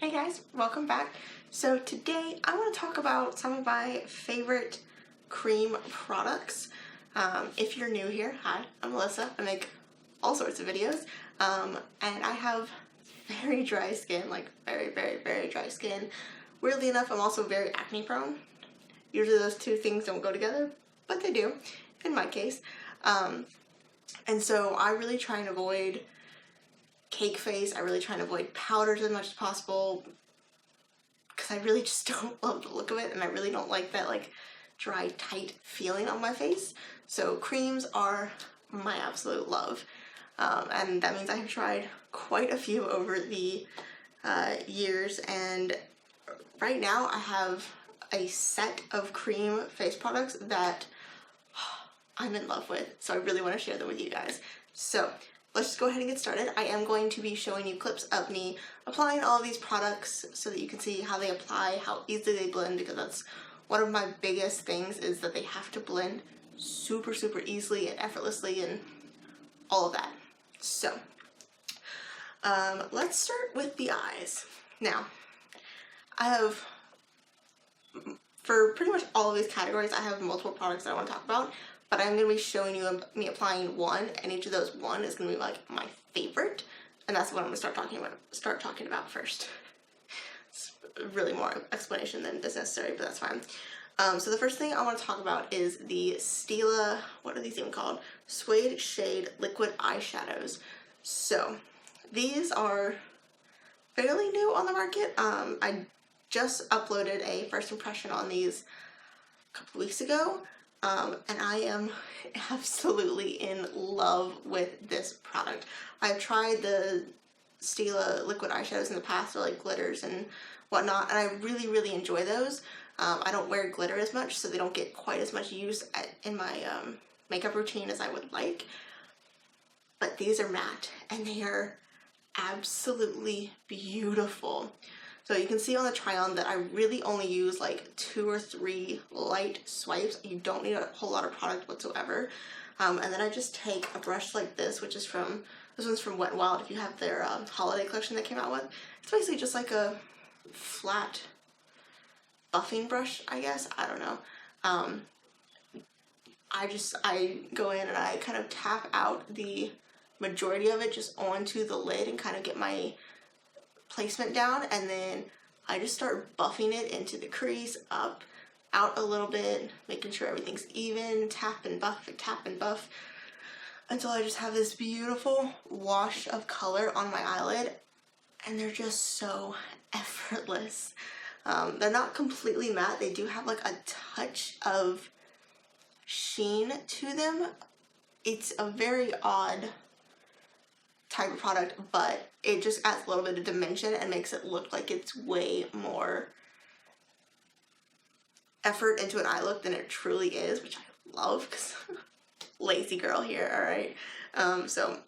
Hey guys, welcome back. So today I want to talk about some of my favorite cream products. If you're new here, hi, I'm Melissa. I make all sorts of videos, and I have very dry skin, like very dry skin. Weirdly enough, I'm also very acne prone. Usually those two things don't go together, but they do, in my case. And so I really try and avoid cake face. I really try and avoid powders as much as possible because I really just don't love the look of it, and I really don't like that like dry, tight feeling on my face. So creams are my absolute love, and that means I have tried quite a few over the years, and right now I have a set of cream face products that I'm in love with, so I really want to share them with you guys. So let's just go ahead and get started. I am going to be showing you clips of me applying all of these products so that you can see how they apply, how easily they blend, because that's one of my biggest things, is that they have to blend super easily and effortlessly and all of that. So let's start with the eyes. Now, I have, for pretty much all of these categories, I have multiple products that I want to talk about, but I'm going to be showing you me applying one, and each of those one is going to be like my favorite, and that's what I'm going to start talking about first. It's really more explanation than is necessary, but that's fine. So the first thing I want to talk about is the Stila, what are these even called? Suede Shade Liquid Eyeshadows. So these are fairly new on the market. I just uploaded a first impression on these a couple weeks ago. And I am absolutely in love with this product. I've tried the Stila liquid eyeshadows in the past, or like glitters and whatnot, and I really enjoy those. I don't wear glitter as much, so they don't get quite as much use in my makeup routine as I would like. But these are matte, and they are absolutely beautiful. So you can see on the try on that I really only use like 2 or 3 light swipes. You don't need a whole lot of product whatsoever. And then I just take a brush like this, which is this one's from Wet n Wild, if you have their holiday collection they came out with. It's basically just like a flat buffing brush, I guess. I don't know. I go in and I kind of tap out the majority of it just onto the lid and kind of get my placement down, and then I just start buffing it into the crease, up, out a little bit, making sure everything's even, tap and buff until I just have this beautiful wash of color on my eyelid, and they're just so effortless. They're not completely matte. They do have like a touch of sheen to them. It's a very odd type of product, but it just adds a little bit of dimension and makes it look like it's way more effort into an eye look than it truly is, which I love because lazy girl here, alright? So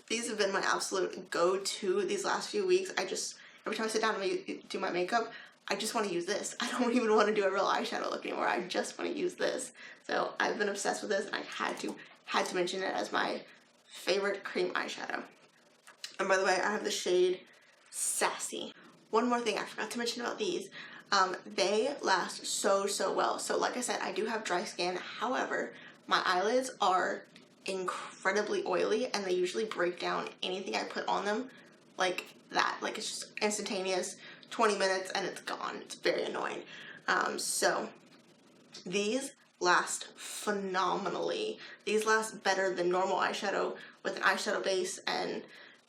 these have been my absolute go-to these last few weeks. Every time I sit down and do my makeup, I just want to use this. I don't even want to do a real eyeshadow look anymore. I just want to use this. So I've been obsessed with this, and I had to mention it as my favorite cream eyeshadow. And by the way, I have the shade Sassy. One more thing I forgot to mention about these. They last so well. So like I said, I do have dry skin. However, my eyelids are incredibly oily, and they usually break down anything I put on them like that. Like, it's just instantaneous, 20 minutes and it's gone. It's very annoying. So these last phenomenally. These last better than normal eyeshadow with an eyeshadow base and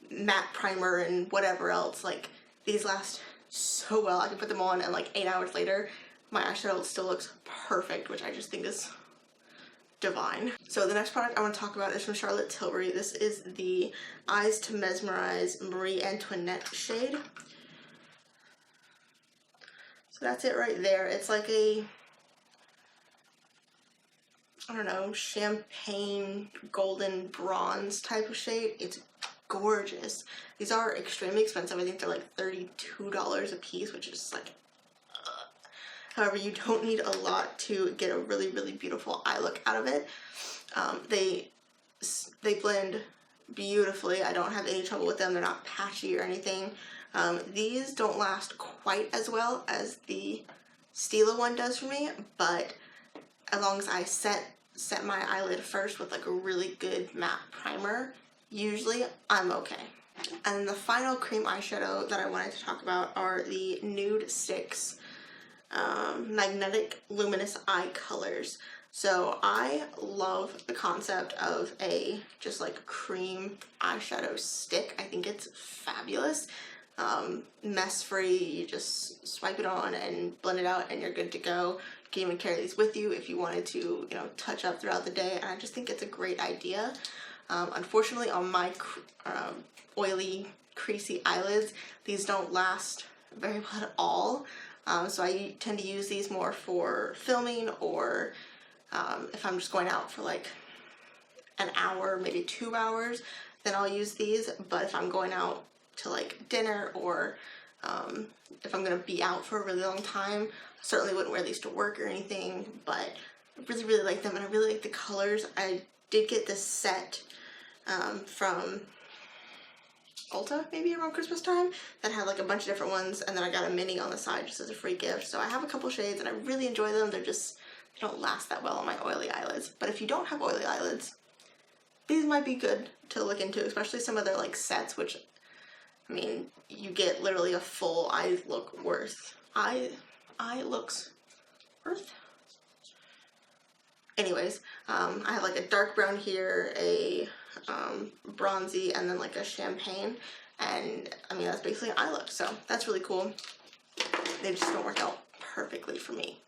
matte primer and whatever else. Like, these last so well. I can put them on and like 8 hours later my eyeshadow still looks perfect, which I just think is divine. So the next product I want to talk about is from Charlotte Tilbury. This is the Eyes to Mesmerize Marie Antoinette shade. So that's it right there. It's like a, I don't know, champagne golden bronze type of shade. It's gorgeous. These are extremely expensive. I think they're like $32 a piece, which is like however, you don't need a lot to get a really beautiful eye look out of it. They blend beautifully. I don't have any trouble with them. They're not patchy or anything. These don't last quite as well as the Stila one does for me, but as long as I set my eyelid first with like a really good matte primer, usually I'm okay. And the final cream eyeshadow that I wanted to talk about are the Nudestix Magnetic Luminous Eye Colors. So I love the concept of a just like cream eyeshadow stick. I think it's fabulous. Mess free, you just swipe it on and blend it out and you're good to go. You can even carry these with you if you wanted to, you know, touch up throughout the day, and I just think it's a great idea. Unfortunately, on my oily, creasy eyelids, these don't last very well at all. So I tend to use these more for filming, or if I'm just going out for like an hour, maybe 2 hours, then I'll use these. But if I'm going out to like dinner, or if I'm gonna be out for a really long time, I certainly wouldn't wear these to work or anything, but I really, really like them, and I really like the colors. I did get this set from Ulta maybe around Christmas time that had like a bunch of different ones, and then I got a mini on the side just as a free gift. So I have a couple shades and I really enjoy them. They don't last that well on my oily eyelids. But if you don't have oily eyelids, these might be good to look into, especially some of their like sets, which, I mean, you get literally a full eye look worth. Eye looks worth? Anyways, I have like a dark brown here, a bronzy, and then like a champagne, and I mean that's basically an eye look, so that's really cool. They just don't work out perfectly for me.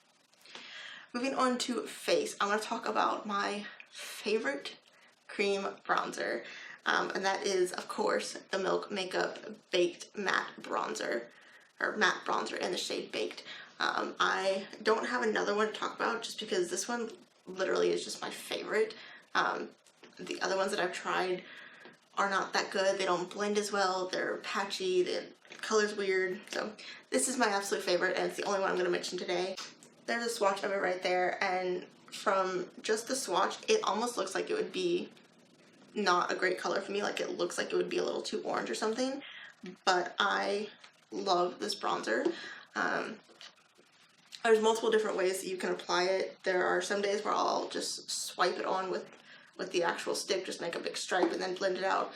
Moving on to face, I want to talk about my favorite cream bronzer, and that is of course the Milk Makeup Baked Matte Bronzer, or matte bronzer in the shade Baked. I don't have another one to talk about just because this one literally is just my favorite. The other ones that I've tried are not that good. They don't blend as well. They're patchy. The color's weird. So this is my absolute favorite, and it's the only one I'm going to mention today. There's a swatch of it right there, and from just the swatch, it almost looks like it would be not a great color for me. Like it looks like it would be a little too orange or something. But I love this bronzer. There's multiple different ways that you can apply it. There are some days where I'll just swipe it on with the actual stick, just make a big stripe and then blend it out.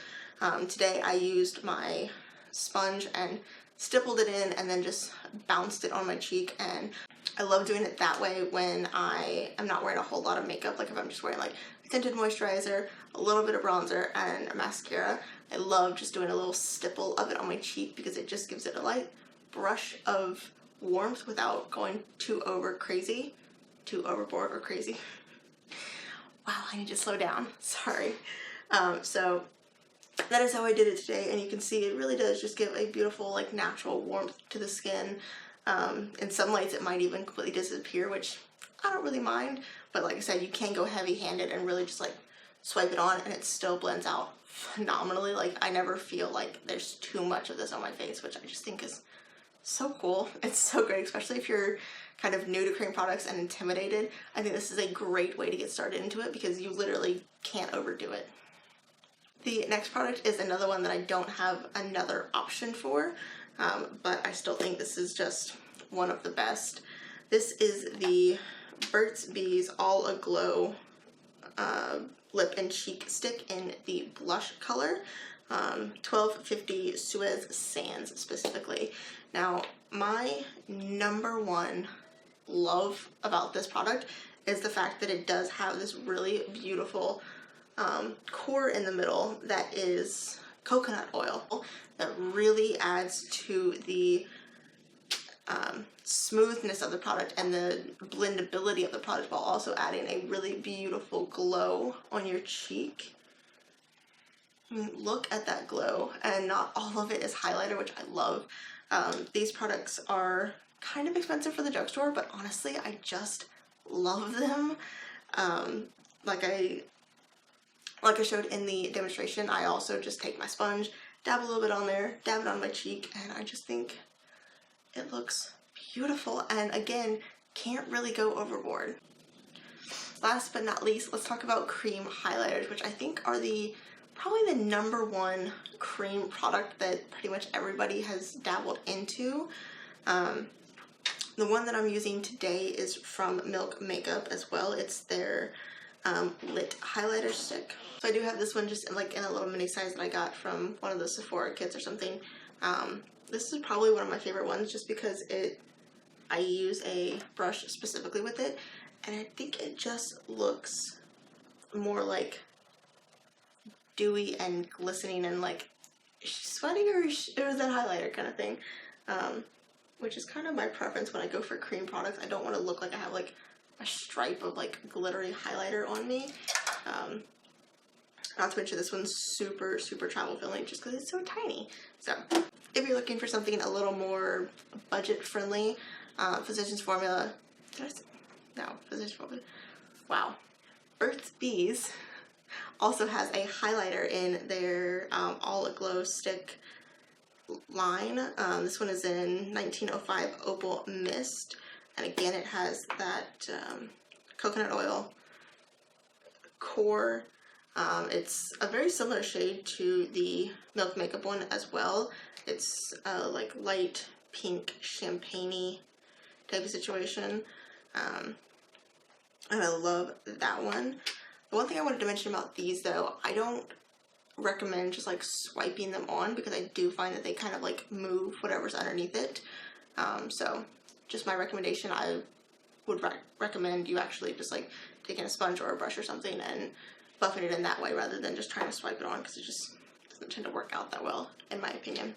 Today I used my sponge and stippled it in and then just bounced it on my cheek, and I love doing it that way when I am not wearing a whole lot of makeup. Like if I'm just wearing like a tinted moisturizer, a little bit of bronzer, and a mascara, I love just doing a little stipple of it on my cheek because it just gives it a light brush of warmth without going too overboard or crazy. Wow, I need to slow down, sorry. So that is how I did it today, and you can see it really does just give a beautiful like natural warmth to the skin. In some lights it might even completely disappear, which I don't really mind, but like I said, you can go heavy-handed and really just like swipe it on and it still blends out phenomenally. Like I never feel like there's too much of this on my face, which I just think is so cool. It's so great, especially if you're kind of new to cream products and intimidated. I think this is a great way to get started into it because you literally can't overdo it. The next product is another one that I don't have another option for, but I still think this is just one of the best. This is the Burt's Bees Allaglow lip and cheek stick in the blush color, 1250 Suede Sands specifically. Now, my number one love about this product is the fact that it does have this really beautiful core in the middle that is coconut oil that really adds to the smoothness of the product and the blendability of the product, while also adding a really beautiful glow on your cheek. I mean, look at that glow, and not all of it is highlighter, which I love. These products are kind of expensive for the drugstore, but honestly, I just love them. Like I showed in the demonstration, I also just take my sponge, dab a little bit on there, dab it on my cheek, and I just think it looks beautiful, and again, can't really go overboard. Last but not least, let's talk about cream highlighters, which I think are the probably the #1 cream product that pretty much everybody has dabbled into. The one that I'm using today is from Milk Makeup as well. It's their Lit Highlighter Stick. So I do have this one just like in a little mini size that I got from one of the Sephora kits or something. This is probably one of my favorite ones just because I use a brush specifically with it, and I think it just looks more like dewy and glistening and like, is she sweating or is that highlighter kind of thing? Which is kind of my preference when I go for cream products. I don't want to look like I have like a stripe of like glittery highlighter on me. Not to mention this one's super, super travel friendly just because it's so tiny. So if you're looking for something a little more budget friendly, Physicians Formula, Physicians Formula, wow. Burt's Bees also has a highlighter in their Allaglow stick line. This one is in 1905 Opal Mist, and again it has that coconut oil core. It's a very similar shade to the Milk Makeup one as well. It's like light pink champagne-y type of situation, and I love that one. The one thing I wanted to mention about these though, I don't recommend just like swiping them on because I do find that they kind of like move whatever's underneath it. So just my recommendation, I would recommend you actually just like taking a sponge or a brush or something and buffing it in that way rather than just trying to swipe it on, because it just doesn't tend to work out that well in my opinion.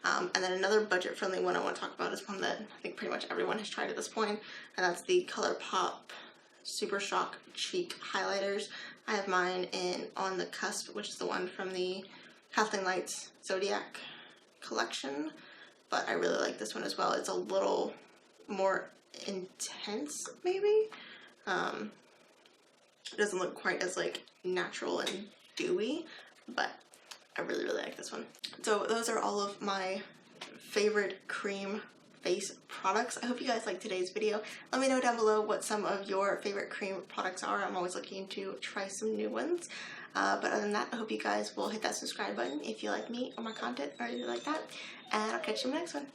And then another budget friendly one I want to talk about is one that I think pretty much everyone has tried at this point, and that's the Colourpop Super Shock Cheek Highlighters. I have mine in On the Cusp, which is the one from the Kathleen Lights Zodiac collection, but I really like this one as well. It's a little more intense, maybe. It doesn't look quite as like natural and dewy, but I really, really like this one. So those are all of my favorite cream face products. I hope you guys liked today's video. Let me know down below what some of your favorite cream products are. I'm always looking to try some new ones. But other than that, I hope you guys will hit that subscribe button if you like me or my content or anything like that. And I'll catch you in the next one.